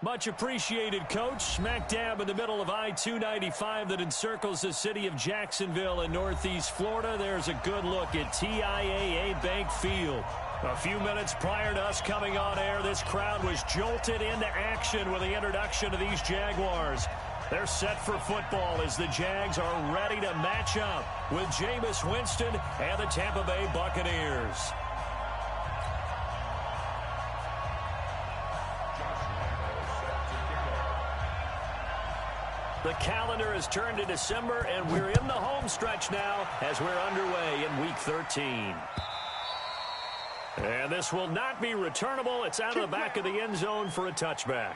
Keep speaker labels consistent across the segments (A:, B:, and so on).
A: Much appreciated, Coach. Smack dab in the middle of I-295 that encircles the city of Jacksonville in Northeast Florida. There's a good look at TIAA Bank Field. A few minutes prior to us coming on air, this crowd was jolted into action with the introduction of these Jaguars. They're set for football as the Jags are ready to match up with Jameis Winston and the Tampa Bay Buccaneers. The calendar has turned to December, and we're in the home stretch now as we're underway in Week 13. And this will not be returnable. It's out of the back of the end zone for a touchback.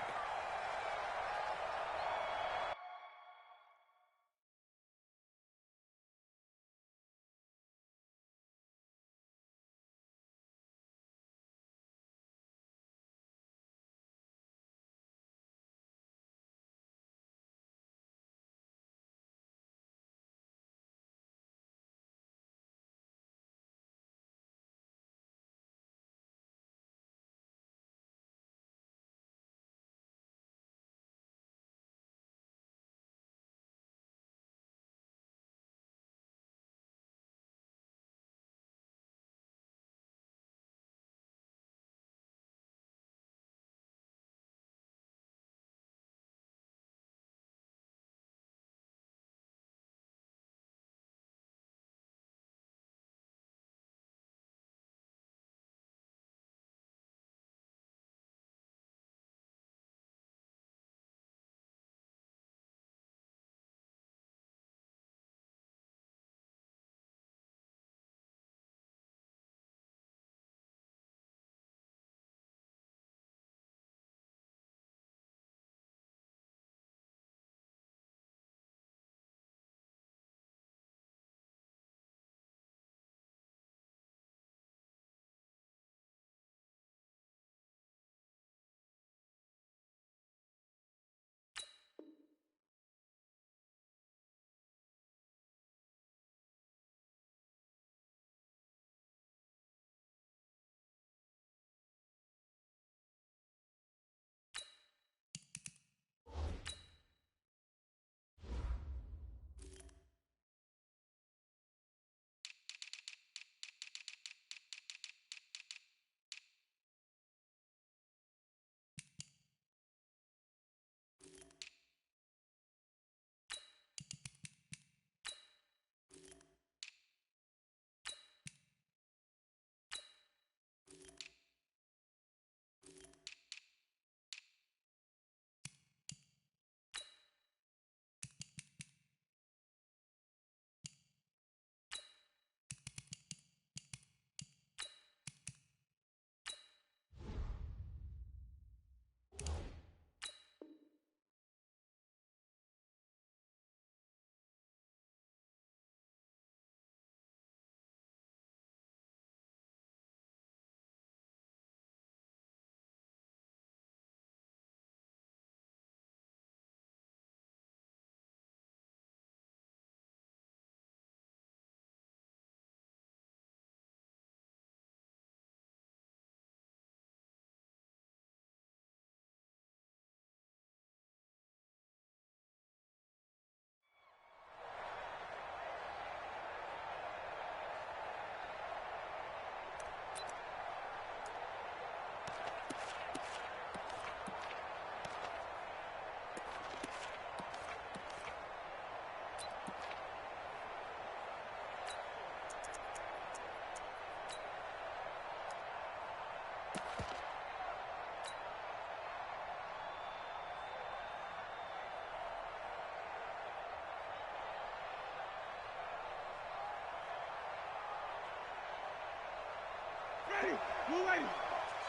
B: We're waiting.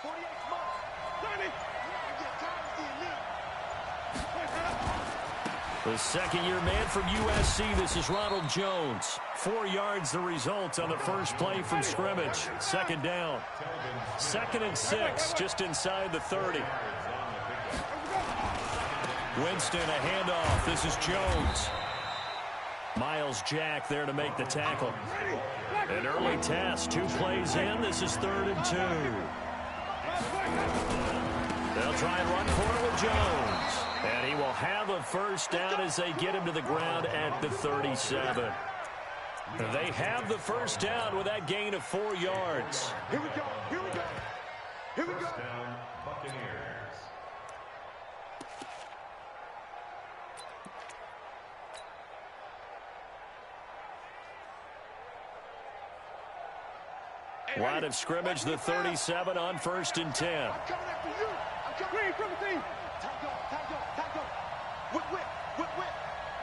B: 48 months. 30.
A: The second-year man from USC, this is Ronald Jones. 4 yards the result on the first play from scrimmage. Second down. 2nd and 6, just inside the 30. Winston, a handoff. This is Jones. Miles Jack there to make the tackle. An early test, 2 plays in. This is 3rd and 2. They'll try and run for it with Jones. And he will have a first down as they get him to the ground at the 37. They have the first down with that gain of 4 yards.
B: Here we go. Here we go. Here we go.
C: First down, Buccaneers.
A: Line of scrimmage, the 37 on 1st and 10.
B: I'm coming after you. I'm coming. Green, from the team. Tango. Whip.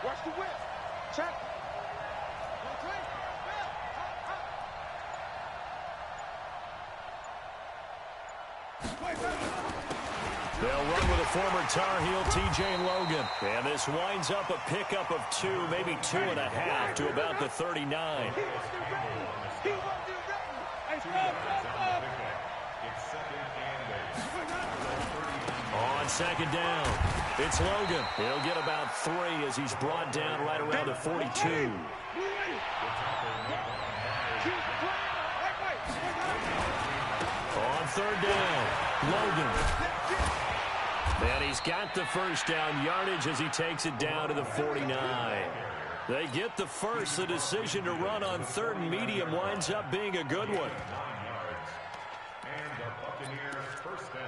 B: Watch the whip. Check.
A: They'll run with a former Tar Heel, T.J. Logan. And this winds up a pickup of 2, maybe 2.5 to about the 39. On 2nd down, it's Logan. He'll get about 3 as he's brought down right around the 42. On 3rd down, Logan. And he's got the first down yardage as he takes it down to the 49. They get the first. The decision to run on 3rd and medium winds up being a good one.
C: And the Buccaneers first down.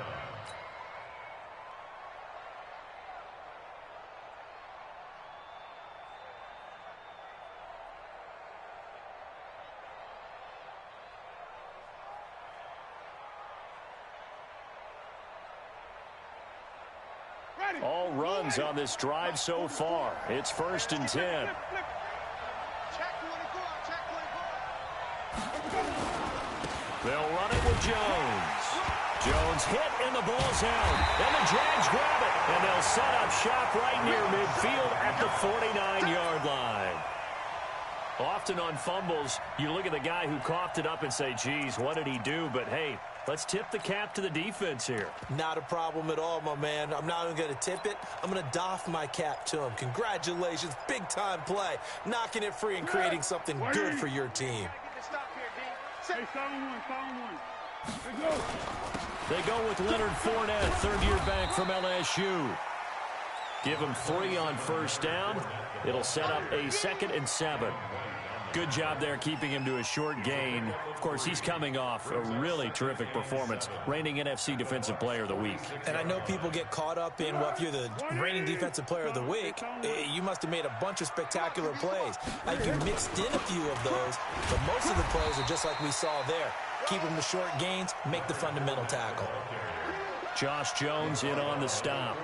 A: All runs on this drive so far. It's 1st and 10. They'll run it with Jones. Jones hit and the ball's out. And the Jags grab it. And they'll set up shop right near midfield at the 49-yard line. Often on fumbles, you look at the guy who coughed it up and say, geez, what did he do? But, hey, let's tip the cap to the defense here.
D: Not a problem at all, my man. I'm not even going to tip it. I'm going to doff my cap to him. Congratulations. Big-time play. Knocking it free and creating something good for your team.
A: They go with Leonard Fournette, 3rd-year back from LSU. Give him 3 on 1st down. It'll set up a 2nd and 7. Good job there keeping him to a short gain. Of course, he's coming off a really terrific performance, reigning NFC Defensive Player of the Week.
D: And I know people get caught up in, well, if you're the reigning Defensive Player of the Week, you must have made a bunch of spectacular plays. Like you mixed in a few of those, but most of the plays are just like we saw there. Keep them to short gains, make the fundamental tackle.
A: Josh Jones in on the stop.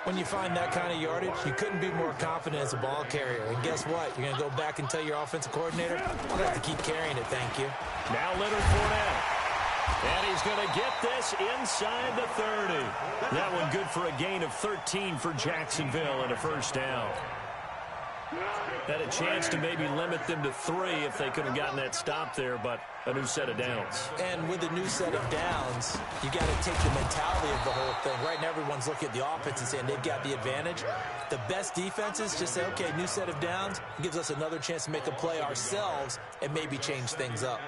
D: When you find that kind of yardage, you couldn't be more confident as a ball carrier. And guess what? You're going to go back and tell your offensive coordinator, I'll have to keep carrying it, thank you.
A: Now Leonard Fournette. And he's going to get this inside the 30. That one good for a gain of 13 for Jacksonville and a first down. Had a chance to maybe limit them to 3 if they could have gotten that stop there, but a new set of downs.
D: And with a new set of downs, you got to take the mentality of the whole thing. Right now, everyone's looking at the offense and saying they've got the advantage. The best defenses just say, okay, new set of downs. It gives us another chance to make a play ourselves and maybe change things up.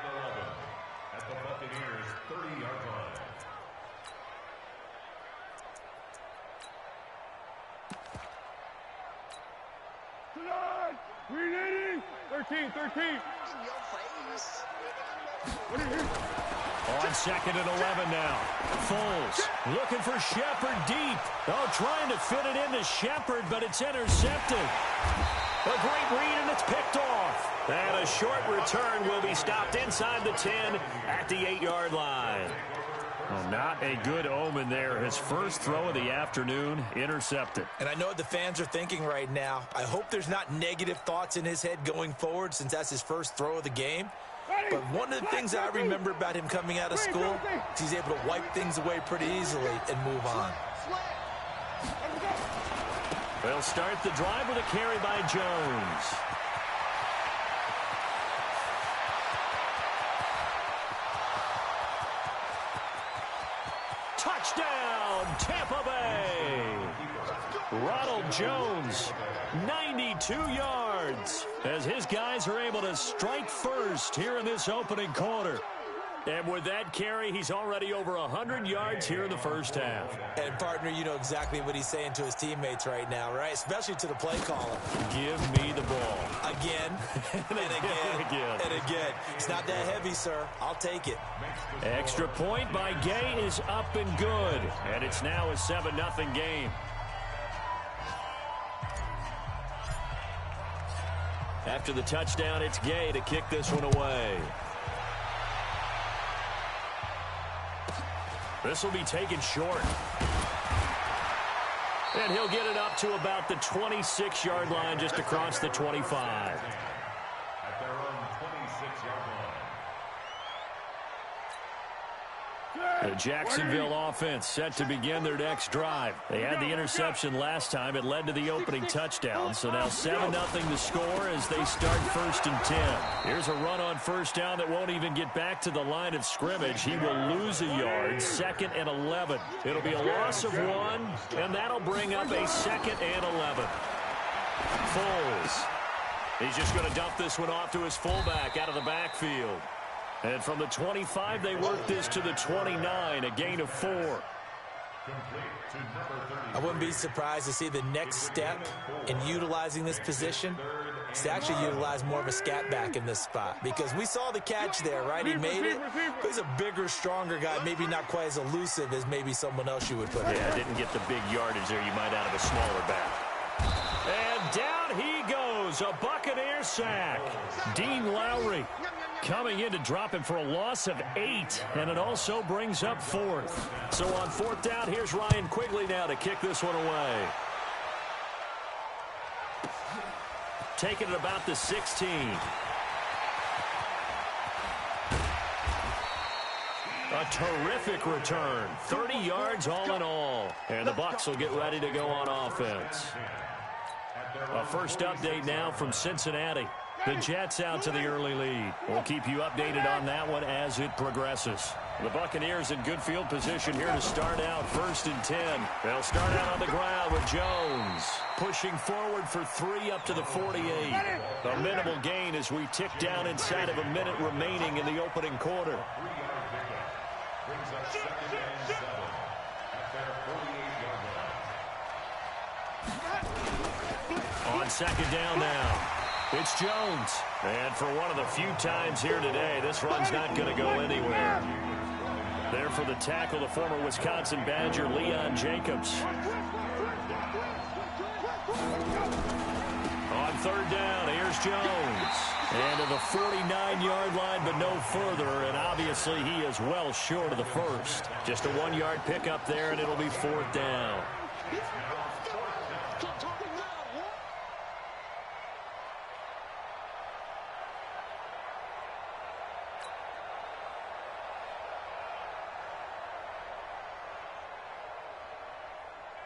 C: At the Buccaneers 30-yard line.
B: Reading. 13.
A: On 2nd and 11 now. Foles looking for Shepard deep. Oh, trying to fit it into Shepard, but it's intercepted. A great read, and it's picked off. And a short return will be stopped inside the 10 at the 8-yard line. Well, not a good omen there. His first throw of the afternoon, intercepted.
D: And I know what the fans are thinking right now. I hope there's not negative thoughts in his head going forward since that's his first throw of the game. But one of the things I remember about him coming out of school is he's able to wipe things away pretty easily and move on.
A: They'll start the drive with a carry by Jones. Touchdown, Tampa Bay! Ronald Jones, 92 yards, as his guys are able to strike first here in this opening quarter. And with that carry, he's already over 100 yards here in the first half.
D: And, partner, you know exactly what he's saying to his teammates right now, right? Especially to the play caller.
A: Give me the ball.
D: Again, and again, and again. It's not that heavy, sir. I'll take it.
A: Extra point by Gay is up and good. And it's now a 7-0 game. After the touchdown, it's Gay to kick this one away. This will be taken short. And he'll get it up to about the 26-yard line, just across the 25.
C: At their own 26-yard line.
A: The Jacksonville offense set to begin their next drive. They had the interception last time. It led to the opening touchdown. So now 7-0 the score as they start 1st and 10. Here's a run on first down that won't even get back to the line of scrimmage. He will lose a yard. 2nd and 11. It'll be a loss of 1, and that'll bring up a 2nd and 11. Foles. He's just going to dump this one off to his fullback out of the backfield. And from the 25, they work this to the 29, a gain of 4.
D: I wouldn't be surprised to see the next step in utilizing this position is to actually utilize more of a scat back in this spot. Because we saw the catch there, right? He made it. He's a bigger, stronger guy, maybe not quite as elusive as maybe someone else you would put in.
A: Yeah, didn't get the big yardage there you might out of a smaller back. And down he goes, a Buccaneer sack. Dean Lowry coming in to drop him for a loss of 8, and it also brings up 4th. So on 4th down, here's Ryan Quigley now to kick this one away. Taking it about the 16. A terrific return. 30 yards all in all. And the Bucs will get ready to go on offense. A first update now from Cincinnati. The Jets out to the early lead. We'll keep you updated on that one as it progresses. The Buccaneers in good field position here to start out 1st and 10. They'll start out on the ground with Jones pushing forward for 3 up to the 48. A minimal gain as we tick down inside of a minute remaining in the opening quarter.
C: Brings up 2nd and 7 at their 48-yard line.
A: On 2nd down now. It's Jones. And for one of the few times here today, this run's not going to go anywhere. There for the tackle, the former Wisconsin Badger, Leon Jacobs. On 3rd down, here's Jones. And to the 49-yard line, but no further. And obviously, he is well short of the first. Just a 1-yard pickup there, and it'll be 4th down.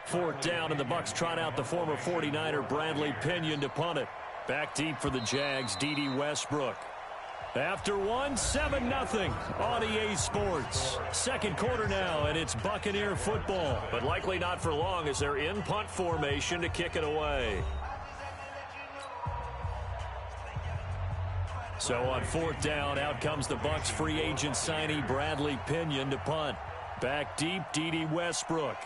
A: Fourth down, and the Bucs trot out the former 49er Bradley Pinion to punt it. Back deep for the Jags, D.D. Westbrook. After 7-0 on EA Sports. Second quarter now, and it's Buccaneer football. But likely not for long as they're in punt formation to kick it away. So on 4th down, out comes the Bucs free agent signee Bradley Pinion to punt. Back deep, D.D. Westbrook.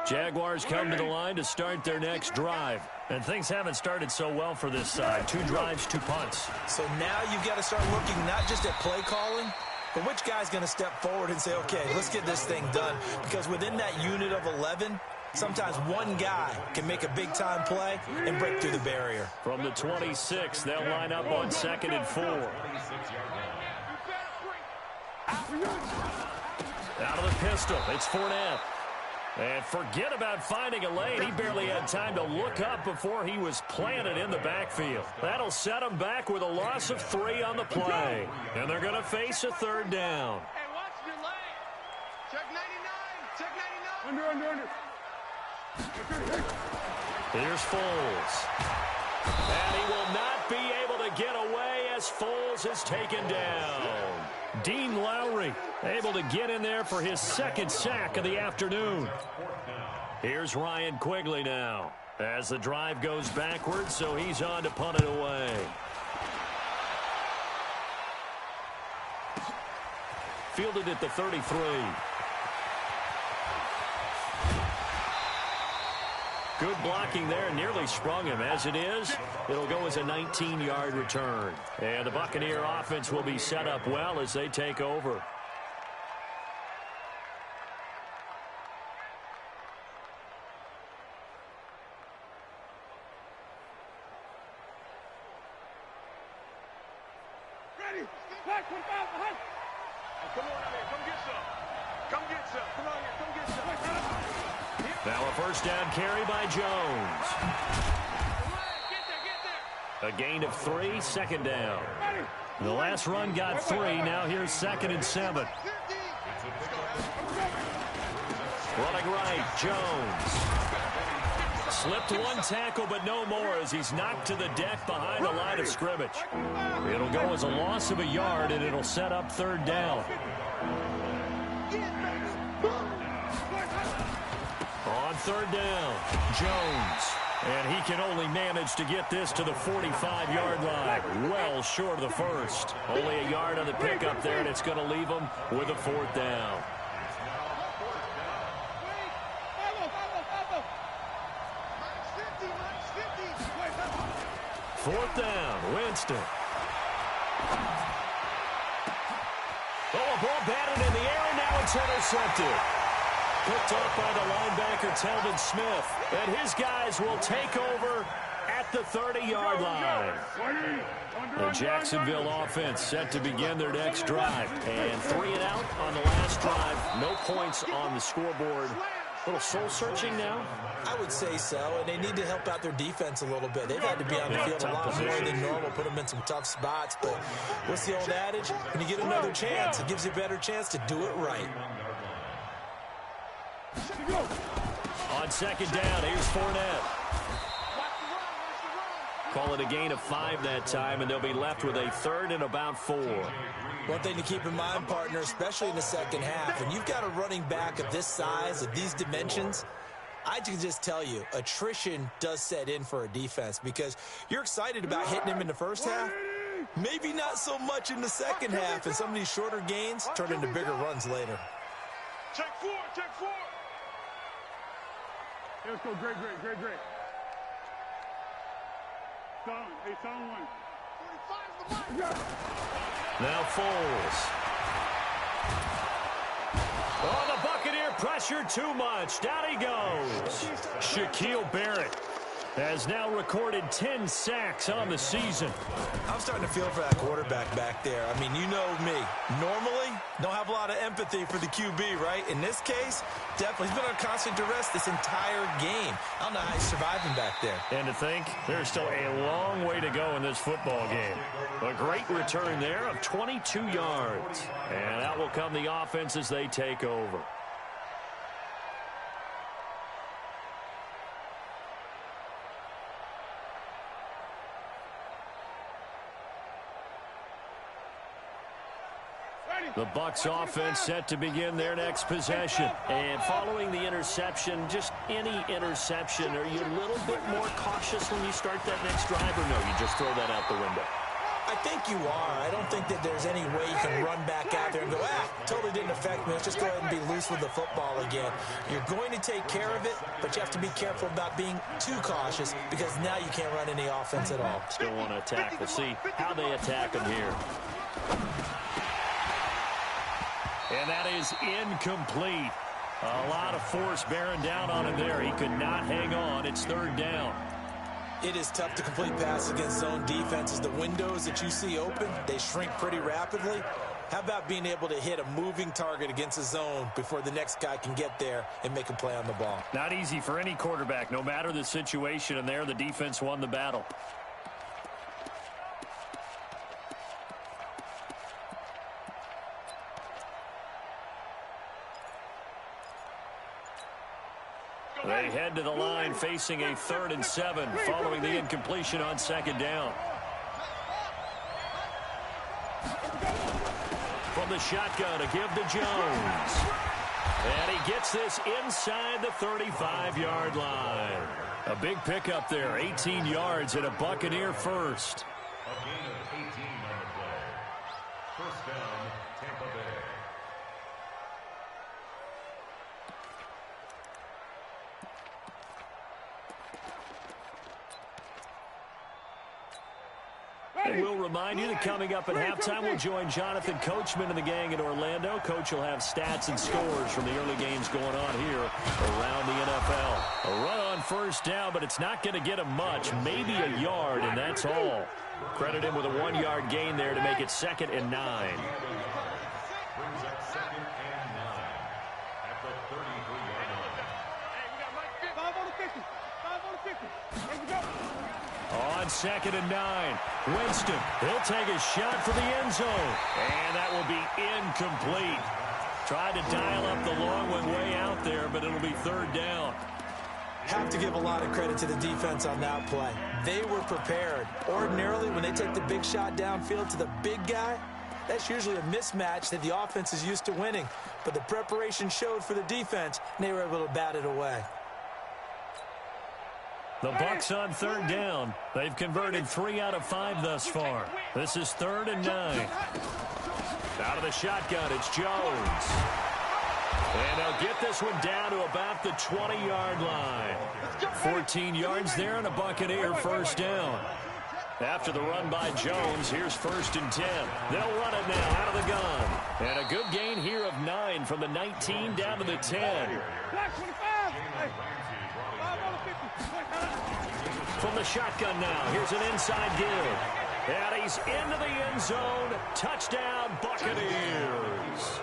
A: Jaguars come to the line to start their next drive. And things haven't started so well for this side. 2 drives, 2 punts.
D: So now you've got to start looking not just at play calling, but which guy's going to step forward and say, okay, let's get this thing done. Because within that unit of 11, sometimes one guy can make a big-time play and break through the barrier.
A: From the 26, they'll line up on 2nd and 4. Out of the pistol, it's Fournette. And forget about finding a lane. He barely had time to look up before he was planted in the backfield. That'll set him back with a loss of 3 on the play. And they're going to face a 3rd down.
B: Hey, watch your lane. Check 99. Check 99. Under.
A: Here's Foles. And he will not be able to get away as Nicholas Foles is taken down. Dean Lowry able to get in there for his second sack of the afternoon. Here's Ryan Quigley now as the drive goes backwards, so he's on to punt it away. Fielded at the 33. Good blocking there, nearly sprung him. As it is, it'll go as a 19-yard return. And the Buccaneer offense will be set up well as they take over.
B: Ready? Back, 25, behind. Come on out here, come get some. Come get some. Come on here, come get some.
A: Now a first down carry by Jones. A gain of 3, second down. The last run got 3. Now here's 2nd and 7. Running right, Jones. Slipped one tackle, but no more as he's knocked to the deck behind the line of scrimmage. It'll go as a loss of a yard, and it'll set up 3rd down. On 3rd down, Jones. And he can only manage to get this to the 45-yard line. Well short of the first. Only a yard on the pickup there, and it's going to leave him with a 4th down. Fourth down, Winston. Oh, a ball batted in the air, and now it's intercepted. Picked off by the linebacker, Telvin Smith. And his guys will take over at the 30-yard line. The Jacksonville offense set to begin their next drive. And 3 and out on the last drive. No points on the scoreboard. A little soul-searching now?
D: I would say so, and they need to help out their defense a little bit. They've had to be on the field a lot more than normal, put them in some tough spots. But what's the old adage? When you get another chance, it gives you a better chance to do it right.
A: On 2nd down, here's Fournette. Call it a gain of 5 that time, and they'll be left with a 3rd and about 4.
D: One thing to keep in mind, partner, especially in the second half, when you've got a running back of this size, of these dimensions, I can just tell you, attrition does set in for a defense because you're excited about hitting him in the first half. Maybe not so much in the second half, and some of these shorter gains turn into bigger runs later.
B: Check 4, check 4. Hey, let's go, great. Zone 1.
A: Now Foles. Oh, the Buccaneer pressure too much. Down he goes. Shaquille Barrett has now recorded 10 sacks on the season.
D: I'm starting to feel for that quarterback back there. I mean, you know me. Normally, don't have a lot of empathy for the QB, right? In this case, definitely. He's been on constant duress this entire game. I don't know how he's surviving back there.
A: And to think, there's still a long way to go in this football game. A great return there of 22 yards. And out will come the offense as they take over. The Bucs offense set to begin their next possession. And following the interception, just any interception, are you a little bit more cautious when you start that next drive, or no, you just throw that out the window?
D: I think you are. I don't think that there's any way you can run back out there and go, totally didn't affect me. Let's just go ahead and be loose with the football again. You're going to take care of it, but you have to be careful about being too cautious because now you can't run any offense at all.
A: Still want to attack. We'll see how they attack them here. And that is incomplete. A lot of force bearing down on him there. He could not hang on. It's 3rd down.
D: It is tough to complete passes against zone defenses. The windows that you see open, they shrink pretty rapidly. How about being able to hit a moving target against a zone before the next guy can get there and make a play on the ball?
A: Not easy for any quarterback, no matter the situation, and there the defense won the battle. They head to the line facing a 3rd and 7 following the incompletion on 2nd down. From the shotgun to give to Jones. And he gets this inside the 35-yard line. A big pickup there, 18 yards and a Buccaneer first.
C: A gain of 18 on the play. First down, Tampa Bay.
A: And we'll remind you that coming up at halftime, we'll join Jonathan Coachman and the gang in Orlando. Coach will have stats and scores from the early games going on here around the NFL. A run on first down, but it's not going to get him much, maybe a yard, and that's all. Credit him with a 1-yard gain there to make it 2nd and 9.
C: Brings up 2nd and 9 at the 33-yard line.
B: Hey, we got Mike 5 on the 50. 5 on the 50. Here we go.
A: On 2nd and 9, Winston, he'll take a shot for the end zone, and that will be incomplete. Tried to dial up the long one way out there, but it'll be 3rd down.
D: Have to give a lot of credit to the defense on that play. They were prepared. Ordinarily, when they take the big shot downfield to the big guy, that's usually a mismatch that the offense is used to winning. But the preparation showed for the defense, and they were able to bat it away.
A: The Bucs on 3rd down. They've converted 3 out of 5 thus far. This is 3rd and 9. Out of the shotgun, it's Jones. And they'll get this one down to about the 20-yard line. 14 yards there and a Buccaneer first down. After the run by Jones, here's 1st and 10. They'll run it now out of the gun. And a good gain here of 9 from the 19 down to the 10. From the shotgun now, here's an inside give. And he's into the end zone. Touchdown, Buccaneers.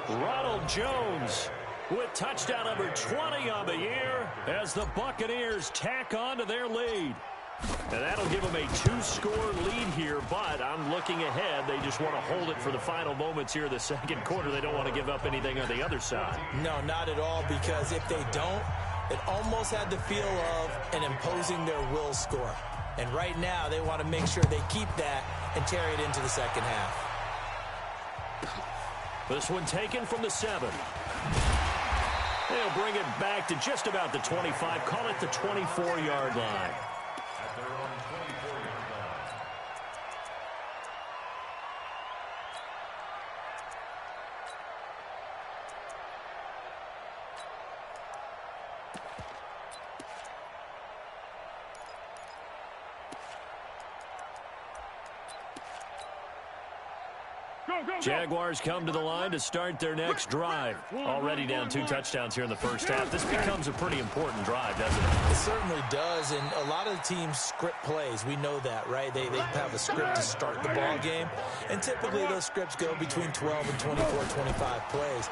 A: Ronald Jones with touchdown number 20 on the year as the Buccaneers tack on to their lead. And that'll give them a 2-score lead here, but I'm looking ahead. They just want to hold it for the final moments here in the 2nd quarter. They don't want to give up anything on the other side.
D: No, not at all, because if they don't, it almost had the feel of an imposing their will score. And right now, they want to make sure they keep that and carry it into the 2nd half.
A: This one taken from the 7. They'll bring it back to just about the 25. Call it the 24-yard line.
C: At their own 24-yard line.
A: Jaguars come to the line to start their next drive. Already down 2 touchdowns here in the first half. This becomes a pretty important drive, doesn't it?
D: It certainly does, and a lot of the teams script plays. We know that, right? They have a script to start the ball game, and typically those scripts go between 12 and 24, 25 plays.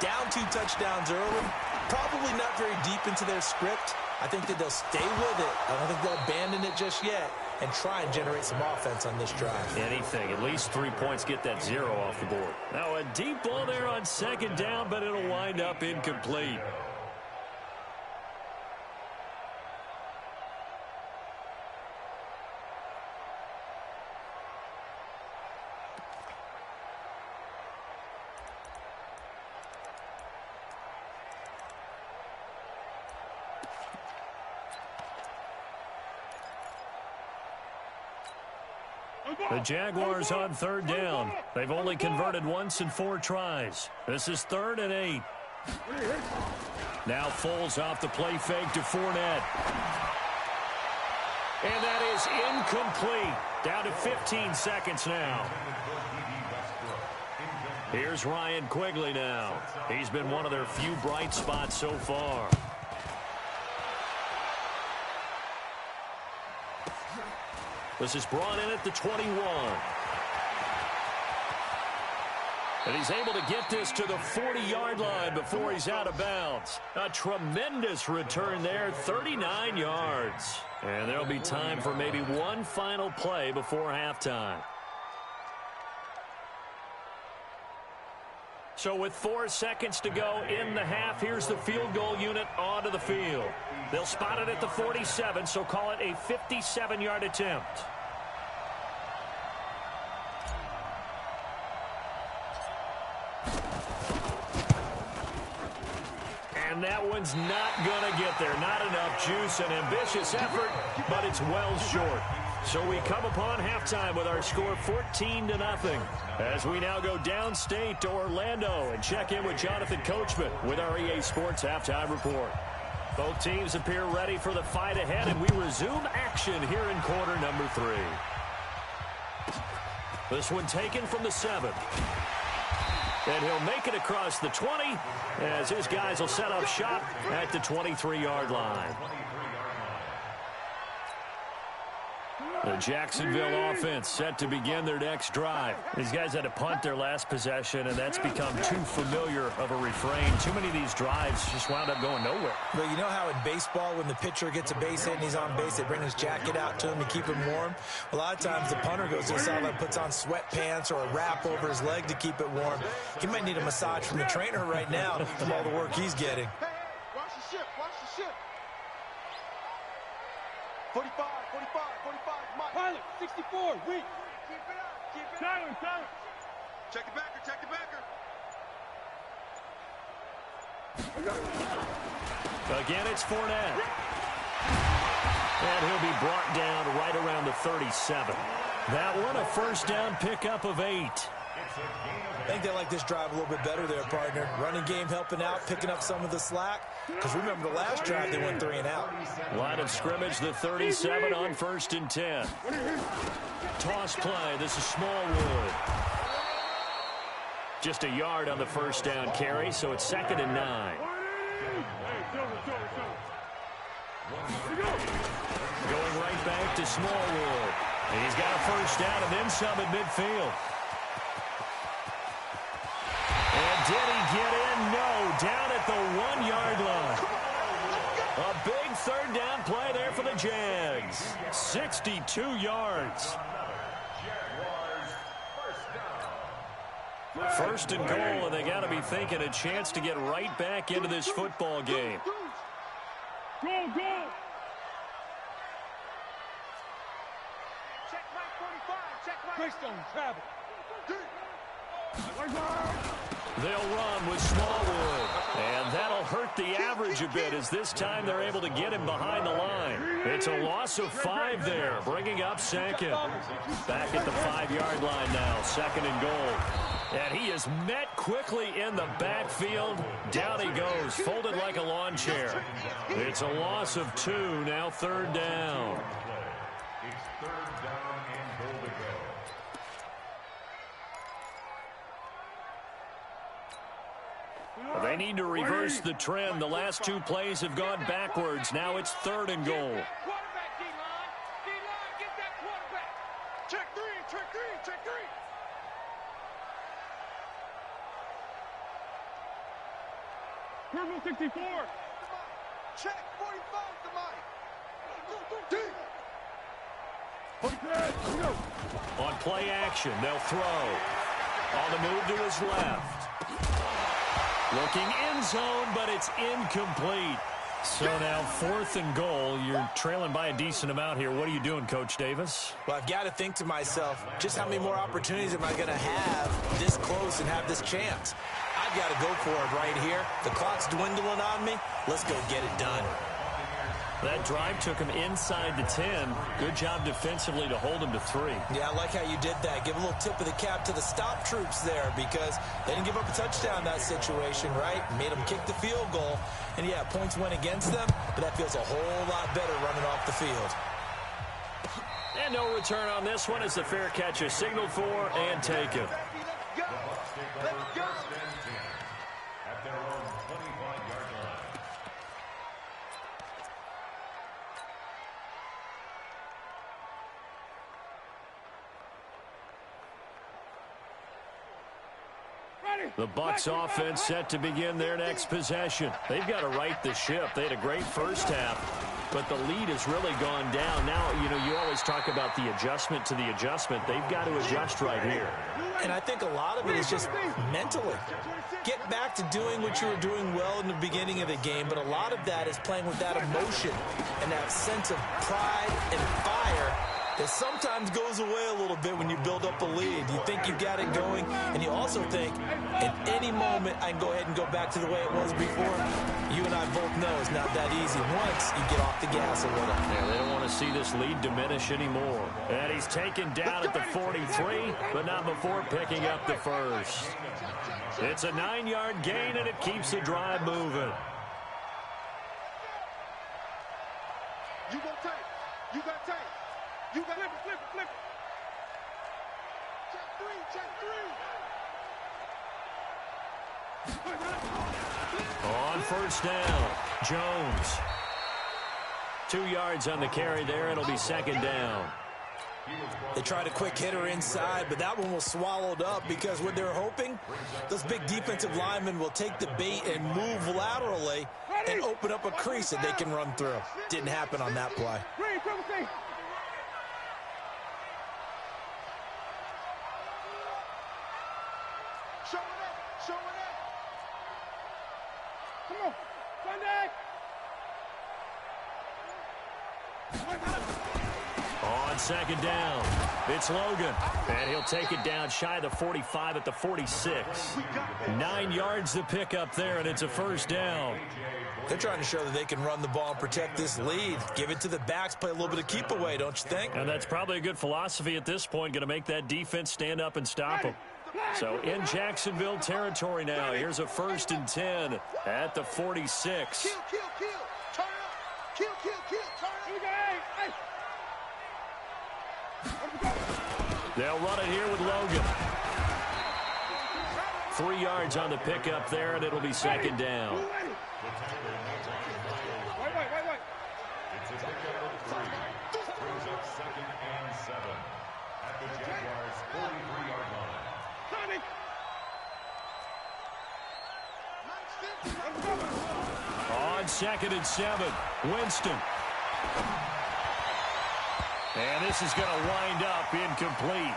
D: Down 2 touchdowns early, probably not very deep into their script. I think that they'll stay with it. I don't think they'll abandon it just yet and try and generate some offense on this drive.
A: Anything. At least 3 points, get that 0 off the board. Now a deep ball there on 2nd down, but it'll wind up incomplete. The Jaguars on 3rd down. They've only converted once in 4 tries. This is 3rd and 8. Now Foles off the play fake to Fournette. And that is incomplete. Down to 15 seconds now. Here's Ryan Quigley now. He's been one of their few bright spots so far. This is brought in at the 21. And he's able to get this to the 40-yard line before he's out of bounds. A tremendous return there, 39 yards. And there'll be time for maybe one final play before halftime. So with 4 seconds to go in the half, here's the field goal unit onto the field. They'll spot it at the 47, so call it a 57-yard attempt. And that one's not going to get there. Not enough juice. An ambitious effort, but it's well short. So we come upon halftime with our score 14-0. As we now go downstate to Orlando and check in with Jonathan Coachman with our EA Sports Halftime Report. Both teams appear ready for the fight ahead, and we resume action here in quarter number 3. This one taken from the 7. And he'll make it across the 20 as his guys will set up shop at the 23-yard line. The Jacksonville offense set to begin their next drive. These guys had to punt their last possession, and that's become too familiar of a refrain. Too many of these drives just wound up going nowhere.
D: But you know how in baseball, when the pitcher gets a base hit and he's on base, they bring his jacket out to him to keep him warm? A lot of times the punter goes to the sideline, puts on sweatpants or a wrap over his leg to keep it warm. He might need a massage from the trainer right now from all the work he's getting.
B: Watch the ship, watch the ship. 45, 45, 45, Mike. Pilot, 64, weak. Keep it up, keep it up. Tyler. Check the backer, check the backer.
A: Again, it's Fournette. And he'll be brought down right around the 37. That one, a first down pickup of 8.
D: I think they like this drive a little bit better there, partner. Running game helping out, picking up some of the slack. Because remember the last drive, they went 3 and out.
A: Line of scrimmage, the 37 on 1st and 10. Toss play, this is Smallwood. Just a yard on the first down carry, so it's 2nd and 9. Going right back to Smallwood. He's got a first down and then some at midfield. And did he get in? No, down at the 1-yard line. A big 3rd down play there for the Jags. 62 yards. 1st and goal, and they got to be thinking a chance to get right back into this football game.
B: Go! Check Mike 45, check Mike. Greystone, travel.
A: They'll run with Smallwood, and that'll hurt the average a bit as this time they're able to get him behind the line. It's a loss of 5 there, bringing up 2nd. Back at the 5-yard line now, 2nd and goal. And he is met quickly in the backfield. Down he goes, folded like a lawn chair. It's a loss of 2, now 3rd down.
C: It's 3rd down and goal to go.
A: They need to reverse the trend. The last 2 plays have gone backwards. Now it's 3rd and goal.
B: Quarterback, D-line. D-line, get that quarterback. Check 3, check 3, check 3. Purple 64. Check 45 to Mike.
A: On play action, they'll throw. On the move to his left. Looking end zone, but it's incomplete. So now 4th and goal. You're trailing by a decent amount here. What are you doing, Coach Davis?
D: Well, I've got to think to myself, just how many more opportunities am I going to have this close and have this chance? I've got to go for it right here. The clock's dwindling on me. Let's go get it done.
A: That drive took him inside the 10. Good job defensively to hold him to 3.
D: Yeah, I like how you did that. Give a little tip of the cap to the stop troops there because they didn't give up a touchdown in that situation, right? Made them kick the field goal. And, yeah, points went against them, but that feels a whole lot better running off the field.
A: And no return on this one as the fair catch is signaled for and taken.
B: Let's go.
C: At their own 25-yard line.
A: The Bucs offense set to begin their next possession. They've got to right the ship. They had a great first half, but the lead has really gone down. Now, you always talk about the adjustment to the adjustment. They've got to adjust right here.
D: And I think a lot of it is just mentally. Get back to doing what you were doing well in the beginning of the game, but a lot of that is playing with that emotion and that sense of pride and fire that some sometimes goes away a little bit when you build up a lead. You think you've got it going, and you also think, at any moment, I can go ahead and go back to the way it was before. You and I both know it's not that easy once you get off the gas a little.
A: Yeah, they don't want to see this lead diminish anymore. And he's taken down at the 43, but not before picking up the first. It's a 9-yard gain, and it keeps the drive moving.
B: You go tank. You got tank. You got flip it. Check three.
A: On first down, Jones. 2 yards on the carry there. It'll be second down.
D: They tried a quick hitter inside, but that one was swallowed up because what they're hoping, those big defensive linemen will take the bait and move laterally and open up a crease that they can run through. Didn't happen on that play.
B: Show it up. Come on, Sunday.
A: On second down, it's Logan. And he'll take it down shy of the 45 at the 46. 9 yards to pick up there, and it's a first down.
D: They're trying to show that they can run the ball and protect this lead. Give it to the backs, play a little bit of keep away, don't you think?
A: And that's probably a good philosophy at this point, going to make that defense stand up and stop them. So in Jacksonville territory now, here's a 1st and 10 at the 46.
B: Kill. Turn up. Kill. Turn up.
A: They'll run it here with Logan. 3 yards on the pickup there, and it'll be second down.
B: Wait.
C: It's a pickup of 3. Brings up 2nd and 7 at the Jaguars' 43-yard line.
A: On 2nd and 7, Winston. And this is going to wind up incomplete.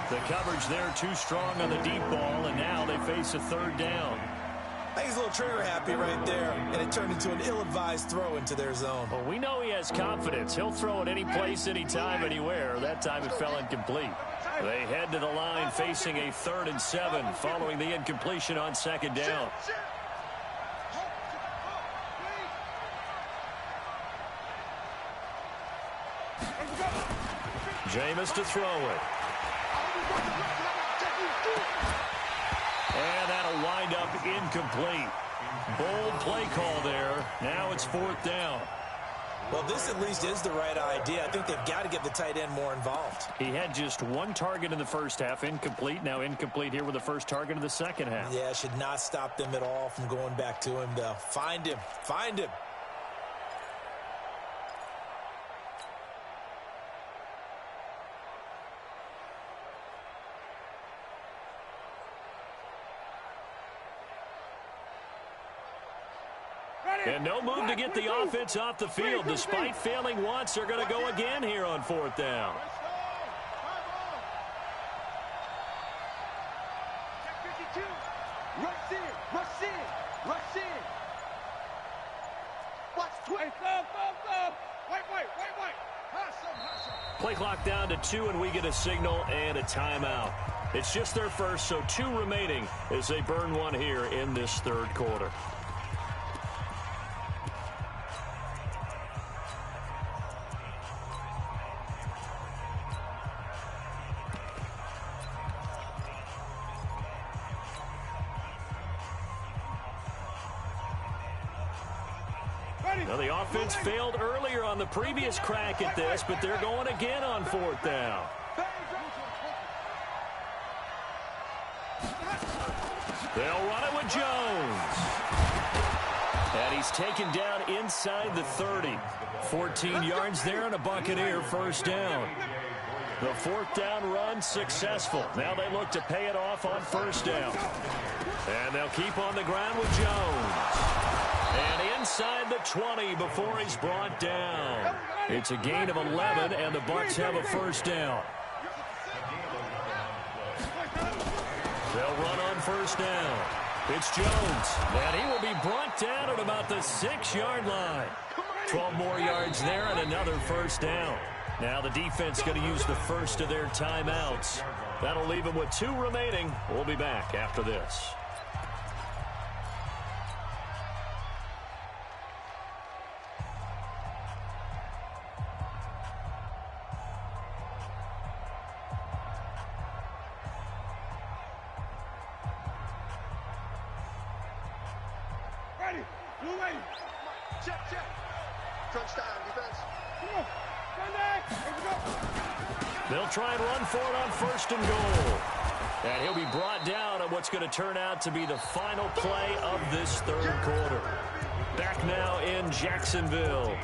A: The coverage there too strong on the deep ball, and now they face a 3rd down.
D: I think he's a little trigger happy right there, and it turned into an ill-advised throw into their zone.
A: Well, we know he has confidence. He'll throw it any place, anytime, anywhere. That time it fell incomplete. They head to the line facing a 3rd and 7 following the incompletion on 2nd down. Jameis to throw it. And that'll wind up incomplete. Bold play call there. Now it's 4th down.
D: Well, this at least is the right idea. I think they've got to get the tight end more involved.
A: He had just 1 target in the first half, incomplete. Now incomplete here with the first target of the second half.
D: Yeah, should not stop them at all from going back to him, though. Find him.
A: And no move to get the offense off the field. Despite failing once, they're going to go again here on 4th down.
B: Rush in. Watch twist. Wait.
A: Play clock down to 2, and we get a signal and a timeout. It's just their first, so 2 remaining as they burn 1 here in this 3rd quarter. Now, the offense failed earlier on the previous crack at this, but they're going again on 4th down. They'll run it with Jones. And he's taken down inside the 30. 14 yards there and a Buccaneer 1st down. The 4th down run successful. Now they look to pay it off on 1st down. And they'll keep on the ground with Jones. And inside the 20 before he's brought down. It's a gain of 11, and the Bucs have a 1st down. They'll run on 1st down. It's Jones, and he will be brought down at about the 6-yard line. 12 more yards there and another 1st down. Now the defense going to use the first of their timeouts. That'll leave them with 2 remaining. We'll be back after this.
B: Ready. Blue ready. Check, check. Crunch time, defense. Come on. Run back. Here we go.
A: They'll try and run for it on 1st and goal. And he'll be brought down on what's going to turn out to be the final play of this 3rd quarter. Back now in Jacksonville.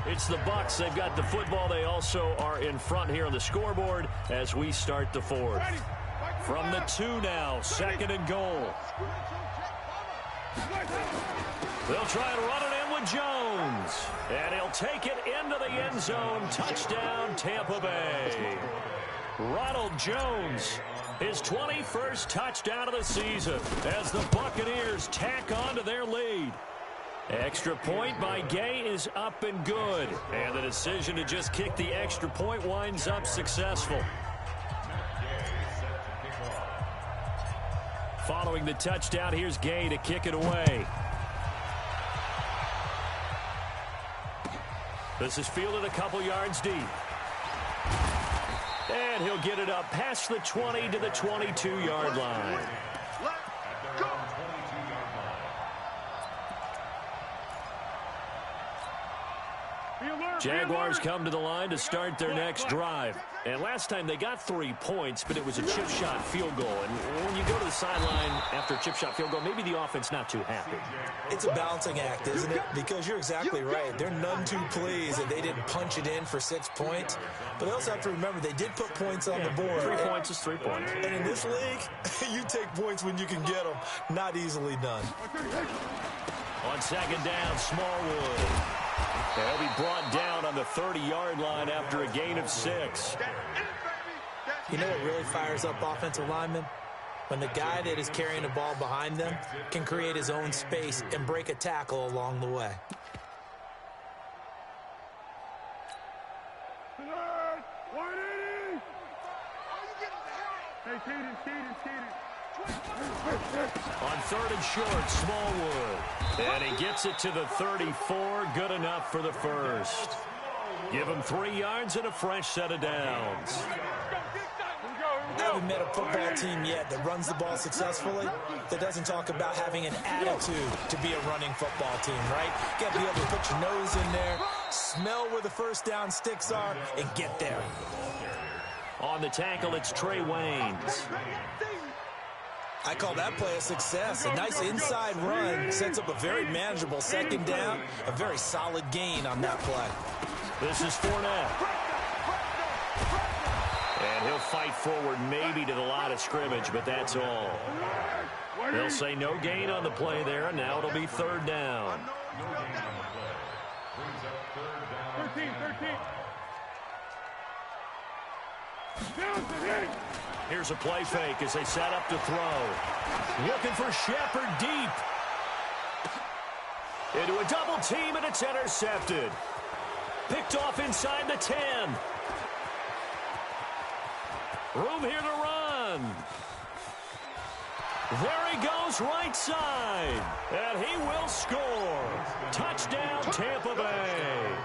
A: It's the Bucs. They've got the football. They also are in front here on the scoreboard as we start the 4th. From the 2 now, 2nd and goal. They'll try and run it in with Jones. And he'll take it into the end zone. Touchdown, Tampa Bay. Ronald Jones, his 21st touchdown of the season as the Buccaneers tack on to their lead. Extra point by Gay is up and good. And the decision to just kick the extra point winds up successful. Following the touchdown, here's Gay to kick it away. This is fielded a couple yards deep. And he'll get it up past the 20 to the 22-yard line. Jaguars come to the line to start their next drive. And last time they got 3 points, but it was a chip shot field goal. And when you go to the sideline after a chip shot field goal, maybe the offense not too happy.
D: It's a balancing act, isn't it? Because you're exactly right. They're none too pleased that they didn't punch it in for 6 points. But they also have to remember they did put points on the board.
A: 3 points is 3 points.
D: And in this league, you take points when you can get them. Not easily done.
A: On 2nd down, Smallwood. They'll be brought down on the 30-yard line after a gain of 6.
D: You know what really fires up offensive linemen? When the guy that is carrying the ball behind them can create his own space and break a tackle along the way.
A: On 3rd and short, Smallwood. And he gets it to the 34. Good enough for the first. Give him 3 yards and a fresh set of downs.
D: I haven't met a football team yet that runs the ball successfully that doesn't talk about having an attitude to be a running football team, right? You got to be able to put your nose in there, smell where the first down sticks are, and get there.
A: On the tackle, it's Trey Waynes.
D: I call that play a success. A nice inside run sets up a very manageable 2nd down, a very solid gain on that play.
A: This is Fournette. And he'll fight forward maybe to the line of scrimmage, but that's all. They'll say no gain on the play there, and now it'll be 3rd down.
B: 13.
A: Here's a play fake as they set up to throw. Looking for Shepard deep. Into a double team, and it's intercepted. Picked off inside the 10. Room here to run. There he goes, right side. And he will score. Touchdown, Tampa Bay.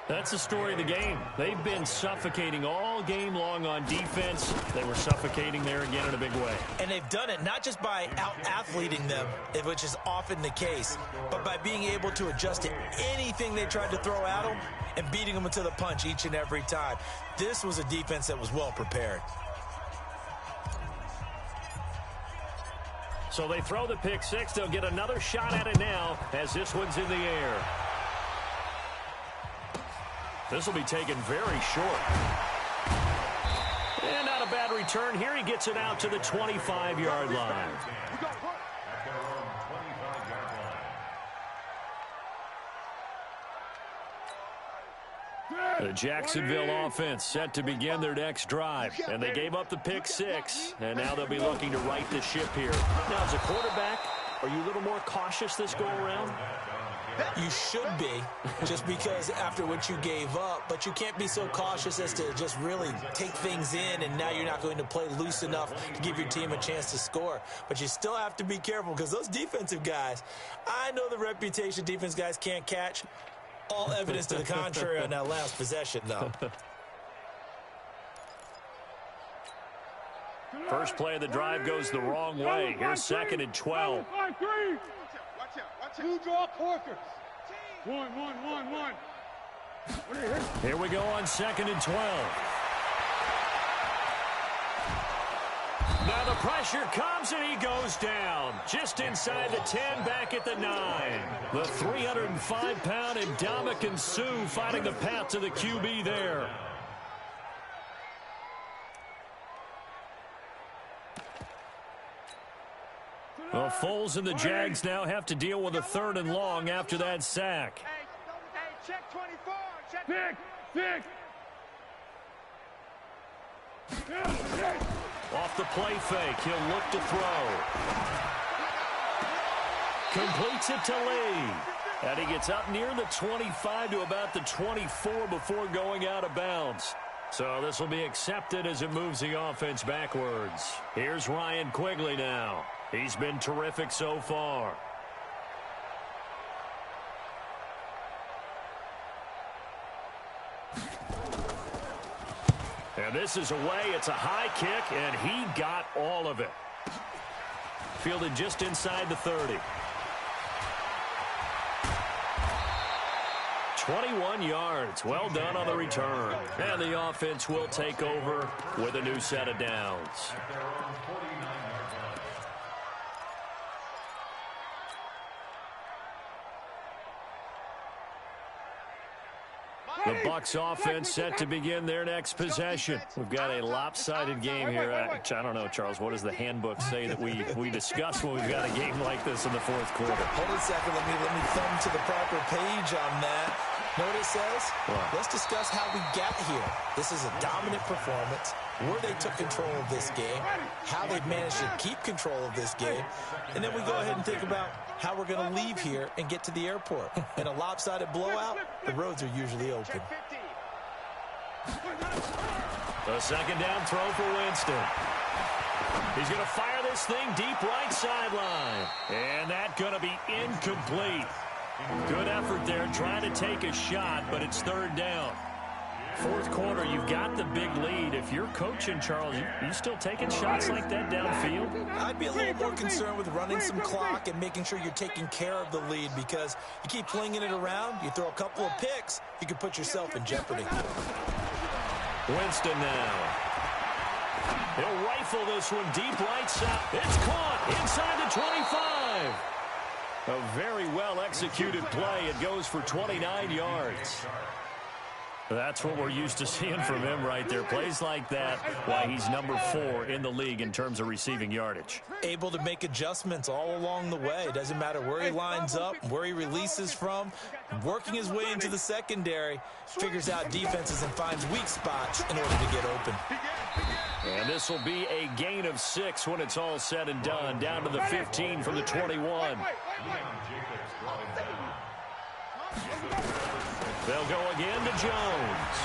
A: That's the story of the game. They've been suffocating all game long on defense. They were suffocating there again in a big way.
D: And they've done it not just by out-athleting them, which is often the case, but by being able to adjust to anything they tried to throw at them and beating them to the punch each and every time. This was a defense that was well prepared.
A: So they throw the pick six. They'll get another shot at it now as this one's in the air. This will be taken very short. And not a bad return here. He gets it out to the 25-yard line. The Jacksonville offense set to begin their next drive. And they gave up the pick six. And now they'll be looking to right the ship here. Now, as a quarterback, are you a little more cautious this go-around?
D: You should be, just because after what you gave up, but you can't be so cautious as to just really take things in, and now you're not going to play loose enough to give your team a chance to score. But you still have to be careful, because those defensive guys, I know the reputation defense guys can't catch. All evidence to the contrary on that last possession, though.
A: First play of the drive goes the wrong way. Here's 2nd and 12.
B: Watch out. Two draw corkers. One.
A: Here we go on 2nd and 12. Now the pressure comes and he goes down. Just inside the 10, back at the 9. The 305-pound Ndamukong Suh finding the path to the QB there. Well, Foles and the Jags now have to deal with a 3rd and long after that sack.
B: Hey, check 24. Check. Pick.
A: Off the play fake, he'll look to throw. Completes it to Lee. And he gets up near the 25 to about the 24 before going out of bounds. So this will be accepted as it moves the offense backwards. Here's Ryan Quigley now. He's been terrific so far. And this is away. It's a high kick, and he got all of it. Fielded just inside the 30. 21 yards. Well done on the return. And the offense will take over with a new set of downs. The Bucs offense set to begin their next possession. We've got a lopsided game here. I don't know, Charles, what does the handbook say that we discuss when we've got a game like this in the 4th quarter?
D: Hold on a second. Let me thumb to the proper page on that. Know what it says?
A: What?
D: Let's discuss how we got here. This is a dominant performance, where they took control of this game, how they've managed to keep control of this game, and then we go ahead and think about how we're going to leave here and get to the airport. In a lopsided blowout, the roads are usually open.
A: The 2nd down throw for Winston. He's going to fire this thing deep right sideline. And that's going to be incomplete. Good effort there, trying to take a shot, but it's 3rd down. 4th quarter, you've got the big lead. If you're coaching, Charles, you still taking shots like that downfield?
D: I'd be a little more concerned with running some clock and making sure you're taking care of the lead, because you keep flinging it around, you throw a couple of picks, you can put yourself in jeopardy.
A: Winston now. He'll rifle this one deep right side. It's caught inside the 25. A very well-executed play. It goes for 29 yards. That's what we're used to seeing from him right there. Plays like that, why he's number 4 in the league in terms of receiving yardage.
D: Able to make adjustments all along the way. Doesn't matter where he lines up, where he releases from. Working his way into the secondary, figures out defenses and finds weak spots in order to get open.
A: And this will be a gain of 6 when it's all said and done. Down to the 15 from the 21. They'll go again to Jones.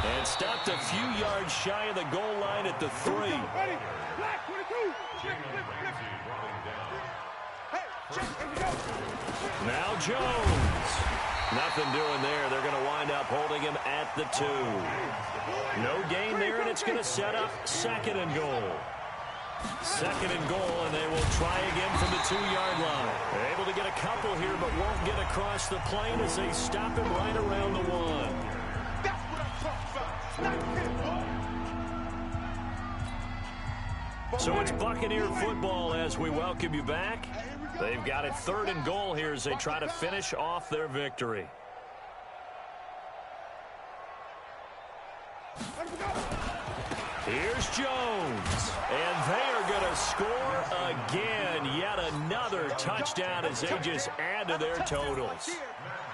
A: And stopped a few yards shy of the goal line at the 3. Now Jones. Nothing doing there. They're going to wind up holding him at the 2. No gain there, and it's going to set up 2nd and goal. 2nd and goal, and they will try again from the 2-yard line. They're able to get a couple here, but won't get across the plane as they stop him right around the 1.
B: That's what I'm talking about.
A: So it's Buccaneer football as we welcome you back. They've got it 3rd and goal here as they try to finish off their victory. Here's Jones, and they are going to score again. Yet another touchdown as they just add to their totals.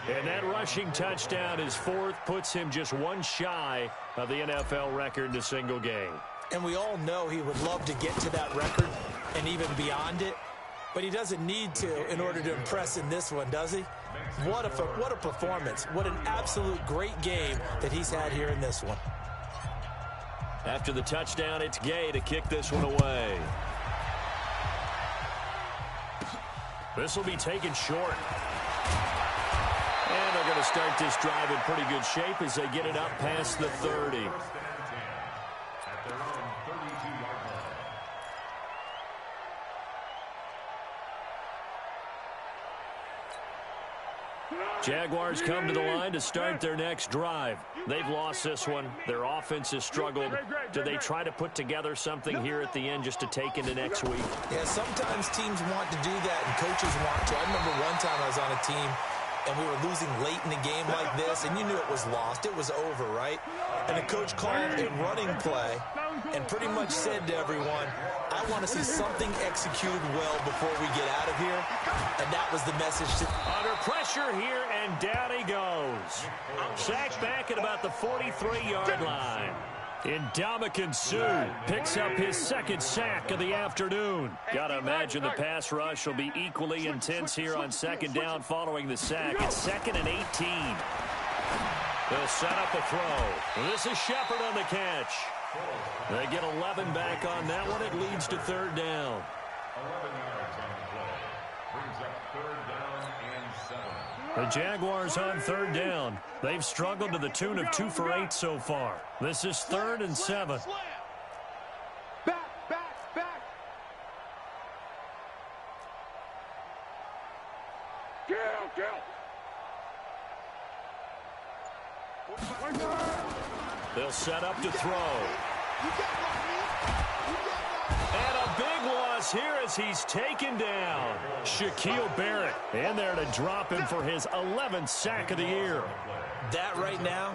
A: And that rushing touchdown is 4th, puts him just 1 shy of the NFL record in a single game.
D: And we all know he would love to get to that record and even beyond it. but he doesn't need to in order to impress in this one, does he? What a performance. What an absolute great game that he's had here in this one.
A: After the touchdown, it's Gay to kick this one away. This will be taken short. And they're going to start this drive in pretty good shape as they get it up past the 30.
C: At their own 32-yard line.
A: Jaguars come to the line to start their next drive. They've lost this one. Their offense has struggled. Do they try to put together something here at the end just to take into next week?
D: Yeah, sometimes teams want to do that and coaches want to. I remember one time I was on a team and we were losing late in a game like this, and you knew it was lost. It was over, right? And the coach called a running play and pretty much said to everyone, I want to see something executed well before we get out of here. And that was the message.
A: Under pressure here, and down he goes. Sacked back at about the 43-yard line. Ndamukong Suh picks up his second sack of the afternoon. Gotta imagine the pass rush will be equally intense here on second down following the sack. It's 2nd and 18. They'll set up the throw. This is Shepard on the catch. They get 11 back on that one. It leads to 3rd down.
C: 11 yards on the play. Brings up 3rd down and 7.
A: The Jaguars on 3rd down. They've struggled to the tune of 2 for 8 so far. This is 3rd and 7.
B: Back. Kill.
A: They'll set up to throw. And a big loss here as he's taken down. Shaquille Barrett in there to drop him for his 11th sack of the year.
D: That right now,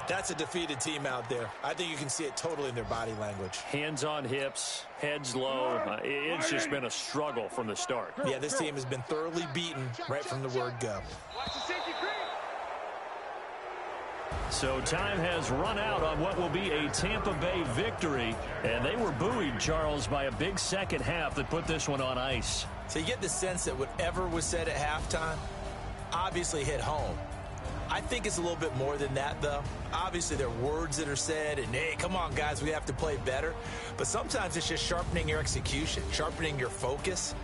D: that's a defeated team out there. I think you can see it totally in their body language.
A: Hands on hips, heads low. It's just been a struggle from the start.
D: Yeah, this team has been thoroughly beaten right from the word go.
A: So time has run out on what will be a Tampa Bay victory. And they were buoyed, Charles, by a big second half that put this one on ice.
D: So you get the sense that whatever was said at halftime obviously hit home. I think it's a little bit more than that, though. Obviously, there are words that are said, and, hey, come on, guys, we have to play better. But sometimes it's just sharpening your execution, sharpening your focus.